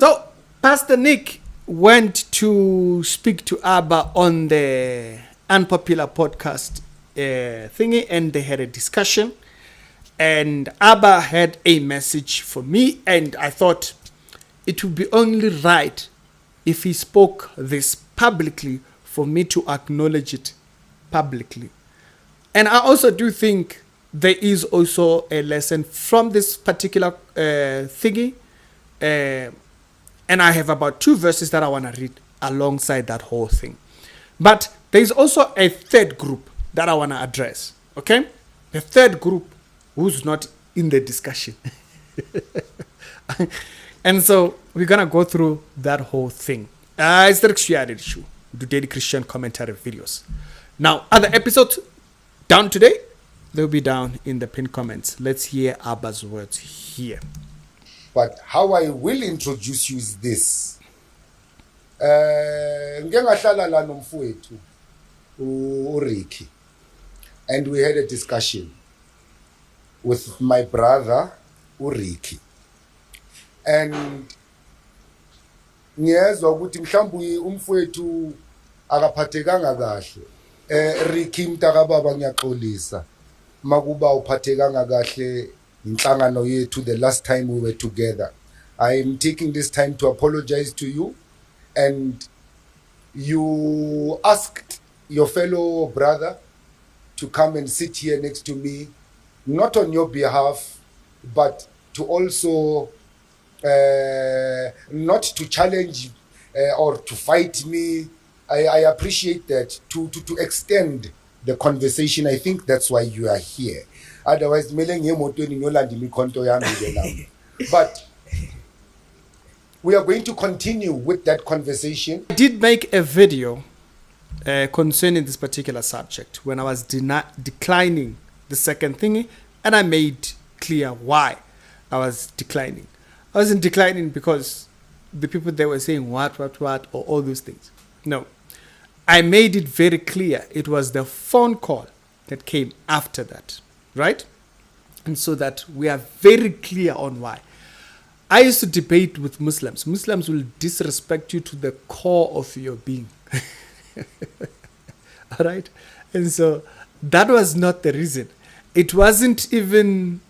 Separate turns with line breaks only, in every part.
So Pastor Nick went to speak to Abba on the unpopular podcast thingy, and they had a discussion. And Abba had a message for me, and I thought it would be only right if he spoke this publicly for me to acknowledge it publicly. And I also do think there is also a lesson from this particular thingy. And I have about 2 verses that I want to read alongside that whole thing. But there is also a third group that I want to address. Okay? The third group who's not in the discussion. And so we're going to go through that whole thing. It's the issue. Do daily Christian commentary videos. Now, other episodes down today, they'll be down in the pinned comments. Let's hear Abba's words here.
But how I will introduce you is this. Ngengahlala la nomfowethu uRicky, and we had a discussion with my brother uRicky, and ngiyezwa ukuthi mhlawumbe umfowethu akaphathekanga kahle. Ricky mntakababa ngiyaxolisa makuba uphathekanga kahle inhlangano yethu the last time we were together. I am taking this time to apologize to you, and you asked your fellow brother to come and sit here next to me, not on your behalf, but to also not to challenge or to fight me. I appreciate that, to extend the conversation. I think that's why you are here. Otherwise, but we are going to continue with that conversation.
I did make a video concerning this particular subject when I was declining the second thingy, and I made clear why I was declining. I wasn't declining because the people they were saying what, or all those things. No. I made it very clear. It was the phone call that came after that, right? And so that we are very clear on why. I used to debate with Muslims. Muslims will disrespect you to the core of your being. All right? And so that was not the reason. It wasn't even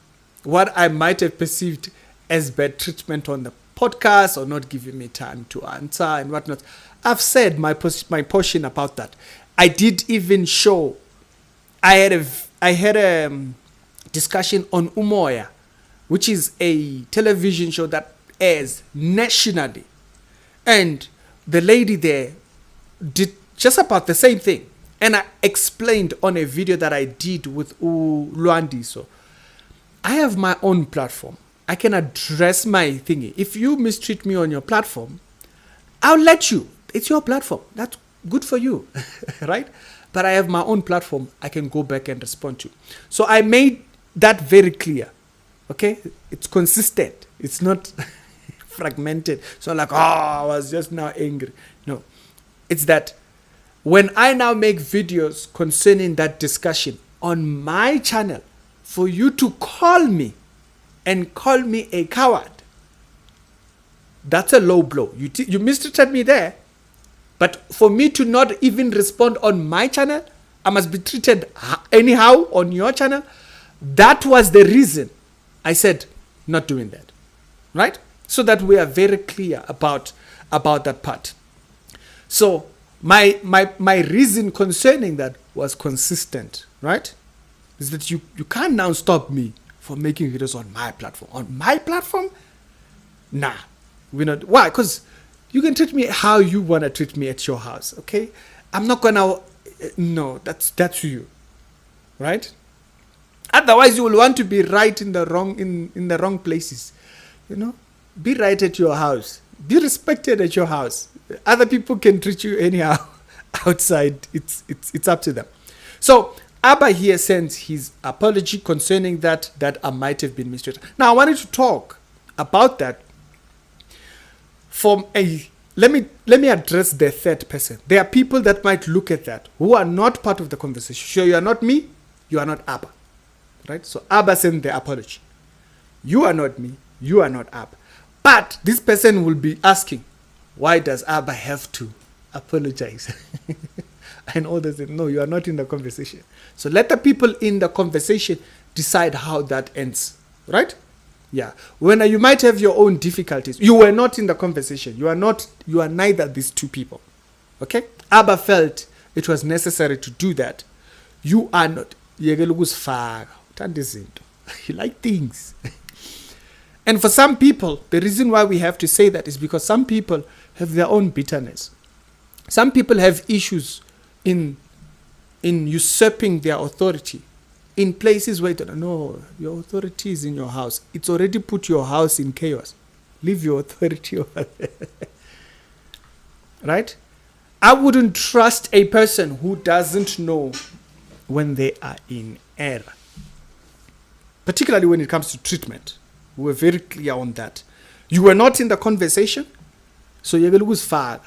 what I might have perceived as bad treatment on the podcast or not giving me time to answer and whatnot. I've said my portion about that. I did even show. I had a discussion on Umoya, which is a television show that airs nationally, and the lady there did just about the same thing, and I explained on a video that I did with Luandi. So I have my own platform. I can address my thingy. If you mistreat me on your platform, I'll let you. It's your platform. That's good for you, right? But I have my own platform. I can go back and respond to. So I made that very clear. Okay? It's consistent. It's not fragmented. So like, I was just now angry. No. It's that when I now make videos concerning that discussion on my channel, for you to call me and call me a coward, that's a low blow. You mistreated me there. But for me to not even respond on my channel, I must be treated anyhow on your channel. That was the reason I said not doing that, right? So that we are very clear about that part. So my reason concerning that was consistent, right? Is that you can't now stop me from making videos on my platform. On my platform? Nah, we're not. Why? Because you can treat me how you want to treat me at your house, okay? I'm not going to... No, that's you, right? Otherwise, you will want to be right in the wrong places, you know? Be right at your house. Be respected at your house. Other people can treat you anyhow outside. It's up to them. So, Abba here sends his apology concerning that I might have been mistreated. Now, I wanted to talk about that. Let me address the third person. There are people that might look at that who are not part of the conversation. Sure, you are not me, you are not Abba, right? So Abba sent the apology. You are not me, you are not Abba. But this person will be asking, why does Abba have to apologize? And others say, no, you are not in the conversation. So let the people in the conversation decide how that ends. Right? Yeah. When you might have your own difficulties. You were not in the conversation. You are neither these two people. Okay? Abba felt it was necessary to do that. You are not. You like things. And for some people, the reason why we have to say that is because some people have their own bitterness. Some people have issues in usurping their authority in places where no, your authority is in your house. It's already put your house in chaos. Leave your authority over there. Right? I wouldn't trust a person who doesn't know when they are in error. Particularly when it comes to treatment. We were very clear on that. You were not in the conversation, so you're going to lose far.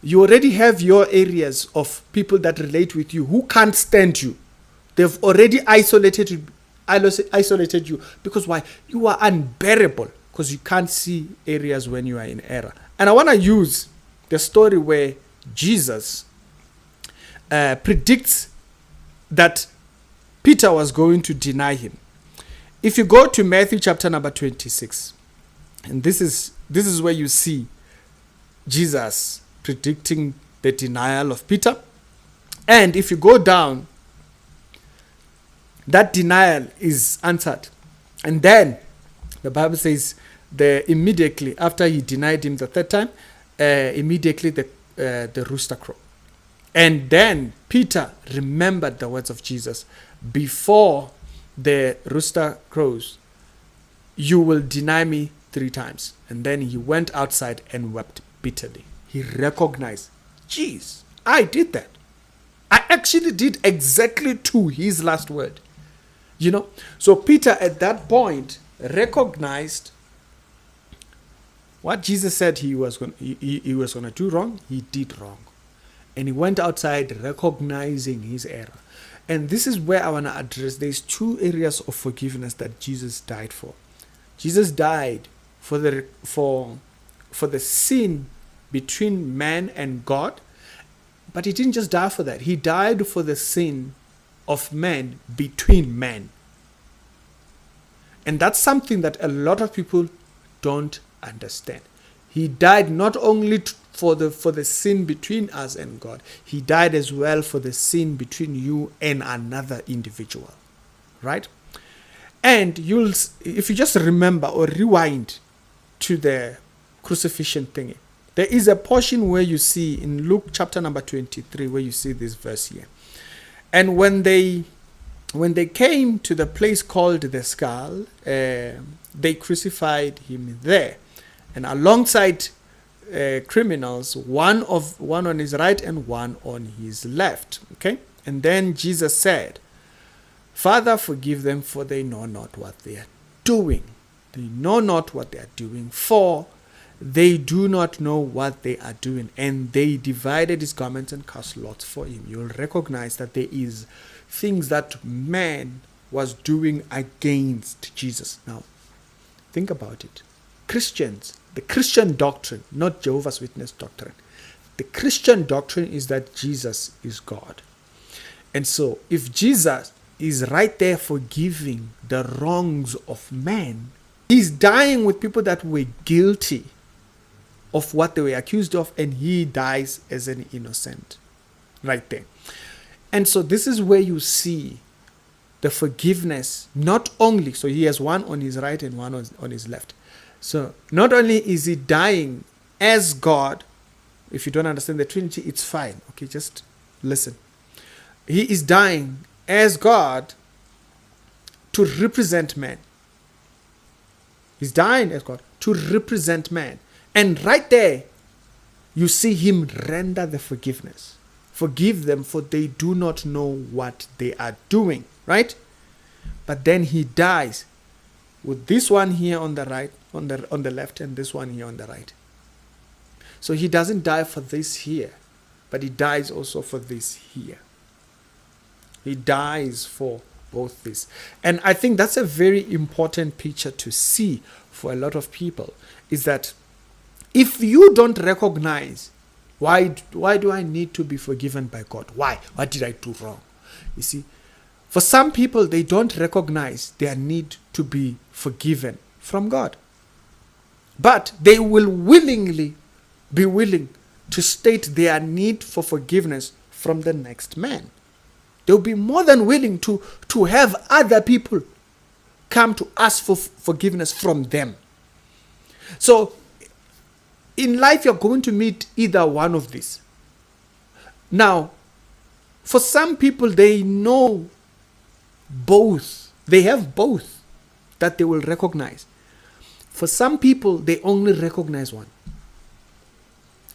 You already have your areas of people that relate with you who can't stand you. They've already isolated you. Because why? You are unbearable because you can't see areas when you are in error. And I want to use the story where Jesus predicts that Peter was going to deny him. If you go to Matthew chapter number 26, and this is where you see Jesus predicting the denial of Peter. And if you go down, that denial is answered. And then the Bible says immediately after he denied him the third time, immediately the rooster crowed. And then Peter remembered the words of Jesus before the rooster crows. You will deny me 3 times. And then he went outside and wept bitterly. He recognized, geez, I did that. I actually did exactly to his last word. So Peter at that point recognized what Jesus said he was going to do wrong. He did wrong. And he went outside recognizing his error. And this is where I want to address. There's 2 areas of forgiveness that Jesus died for. Jesus died for the sin between man and God. But he didn't just die for that. He died for the sin of man between men. And that's something that a lot of people don't understand. He died not only for the sin between us and God. He died as well for the sin between you and another individual. Right? And if you just remember or rewind to the crucifixion thingy, there is a portion where you see in Luke chapter number 23 where you see this verse here. And when they came to the place called the skull, they crucified him there. And alongside criminals, one on his right and one on his left. Okay? And then Jesus said, Father, forgive them, for they know not what they are doing. They know not what they are doing, for they do not know what they are doing. And they divided his garments and cast lots for him. You'll recognize that there is things that man was doing against Jesus. Now, think about it. Christians, the Christian doctrine, not Jehovah's Witness doctrine. The Christian doctrine is that Jesus is God. And so, if Jesus is right there forgiving the wrongs of man, he's dying with people that were guilty of what they were accused of, and he dies as an innocent. Right there. And so this is where you see the forgiveness, not only, so he has one on his right and one on his left. So not only is he dying as God, if you don't understand the Trinity, it's fine. Okay, just listen. He is dying as God to represent man. He's dying as God to represent man. And right there, you see him render the forgiveness. Forgive them, for they do not know what they are doing. Right? But then he dies with this one here on the right, on the left, and this one here on the right. So he doesn't die for this here, but he dies also for this here. He dies for both this. And I think that's a very important picture to see for a lot of people. is that if you don't recognize, why do I need to be forgiven by God? Why? What did I do wrong? You see, for some people, they don't recognize their need to be forgiven from God. But they will willingly be willing to state their need for forgiveness from the next man. They'll be more than willing to have other people come to ask for forgiveness from them. So, in life, you're going to meet either one of these. Now, for some people, they know both. They have both that they will recognize. For some people, they only recognize one.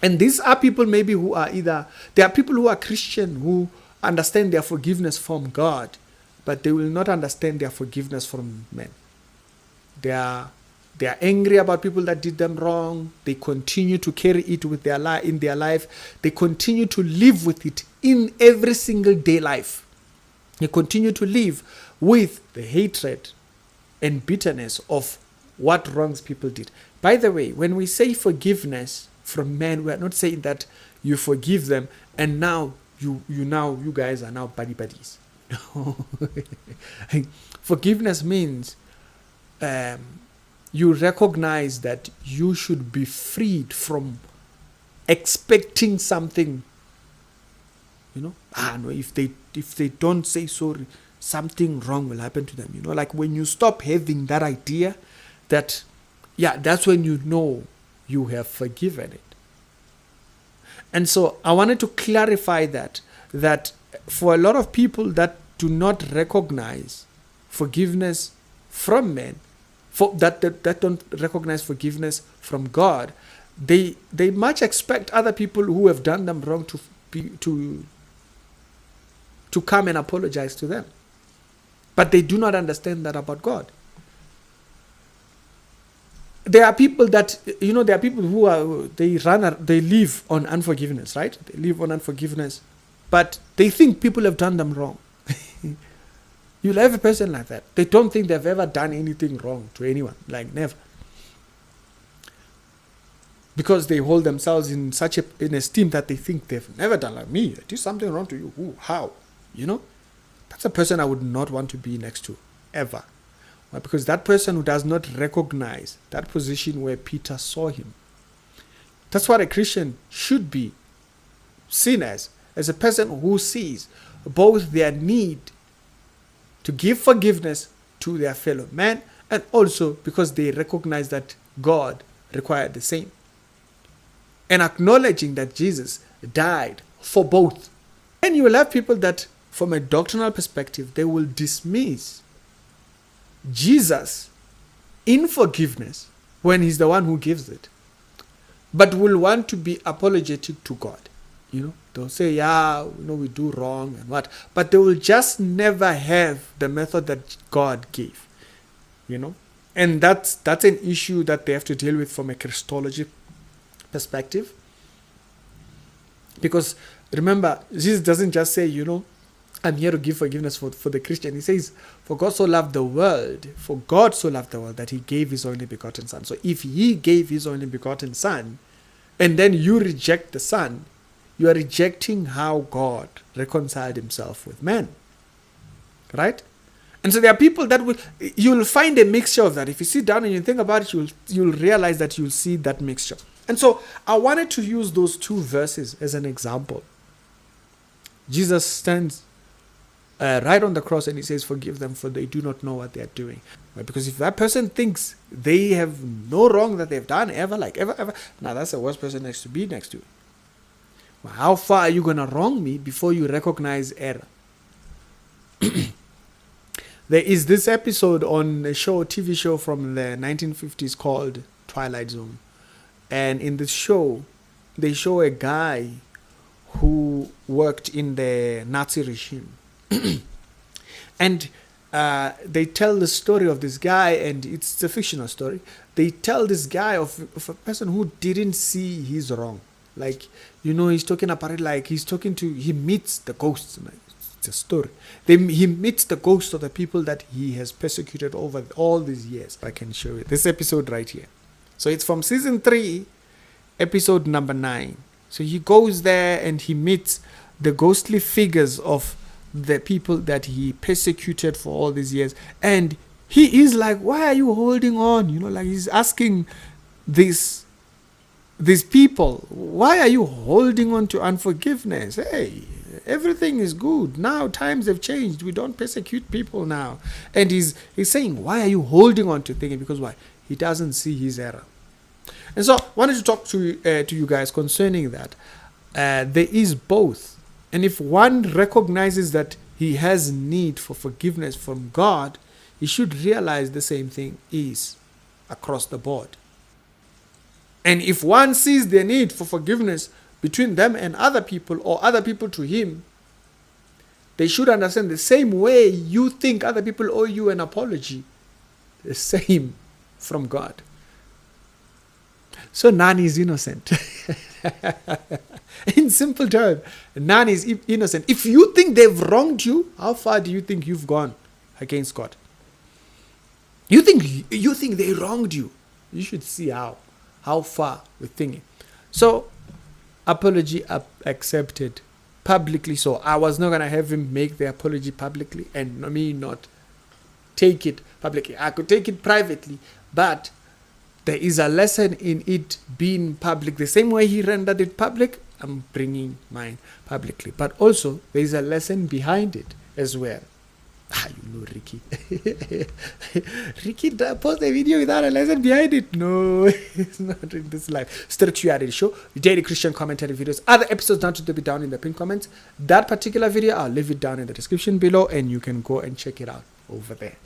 And these are people maybe who are there are people who are Christian who understand their forgiveness from God, but they will not understand their forgiveness from men. They are angry about people that did them wrong. They continue to carry it with in their life. They continue to live with it in every single day life. They continue to live with the hatred and bitterness of what wrongs people did. By the way, when we say forgiveness from men, we are not saying that you forgive them and now you guys are now buddies. Forgiveness means you recognize that you should be freed from expecting something. No, if they don't say sorry, something wrong will happen to them. Like when you stop having that idea, that's when you know you have forgiven it. And so I wanted to clarify that for a lot of people that do not recognize forgiveness from men, that don't recognize forgiveness from God, they much expect other people who have done them wrong to come and apologize to them. But they do not understand that about God. There are people who they live on unforgiveness, right? They live on unforgiveness, but they think people have done them wrong. You'll have a person like that. They don't think they've ever done anything wrong to anyone, like never. Because they hold themselves in such in esteem that they think they've never done. Like me, I did something wrong to you. Who? How? That's a person I would not want to be next to, ever. Why? Because that person who does not recognize that position where Peter saw him. That's what a Christian should be seen as a person who sees both their need to give forgiveness to their fellow man, and also because they recognize that God required the same. And acknowledging that Jesus died for both. And you will have people that, from a doctrinal perspective, they will dismiss Jesus in forgiveness when he's the one who gives it, but will want to be apologetic to God. They'll say, we do wrong and what, but they will just never have the method that God gave. And that's an issue that they have to deal with from a Christology perspective. Because remember, Jesus doesn't just say, I'm here to give forgiveness for the Christian. He says, for God so loved the world that he gave his only begotten son. So if he gave his only begotten son, and then you reject the son, you are rejecting how God reconciled himself with man. Right? And so there are people that you'll find a mixture of that. If you sit down and you think about it, you'll realize that you'll see that mixture. And so I wanted to use those two verses as an example. Jesus stands right on the cross and he says, forgive them for they do not know what they are doing. Right? Because if that person thinks they have no wrong that they've done ever, now that's the worst person next to be next to. Well, how far are you going to wrong me before you recognize error? There is this episode on a TV show from the 1950s called Twilight Zone. And in this show, they show a guy who worked in the Nazi regime. And they tell the story of this guy, and it's a fictional story. They tell this guy of a person who didn't see his wrong. He's talking about it he meets the ghosts. It's a story. He meets the ghosts of the people that he has persecuted over all these years. I can show you this episode right here. So it's from season 3, episode number 9. So he goes there and he meets the ghostly figures of the people that he persecuted for all these years. And he is like, why are you holding on? You know, like he's asking these people, why are you holding on to unforgiveness? Hey, everything is good. Now times have changed. We don't persecute people now. And he's saying, why are you holding on to thinking? Because why? He doesn't see his error. And so I wanted to talk to you guys concerning that. There is both. And if one recognizes that he has need for forgiveness from God, he should realize the same thing is across the board. And if one sees the need for forgiveness between them and other people, or other people to him, they should understand the same way you think other people owe you an apology, the same from God. So none is innocent. In simple terms, none is innocent. If you think they've wronged you, how far do you think you've gone against God? You think they wronged you. You should see how far we're thinking. So, apology accepted publicly. So I was not going to have him make the apology publicly and me not take it publicly. I could take it privately, but there is a lesson in it being public. The same way he rendered it public, I'm bringing mine publicly. But also, there is a lesson behind it as well. You know Ricky. Ricky post a video without a lesson behind it. No, it's not in this life. Spirituality Show, daily Christian commentary videos. Other episodes not to be down in the pinned comments. That particular video, I'll leave it down in the description below and you can go and check it out over there.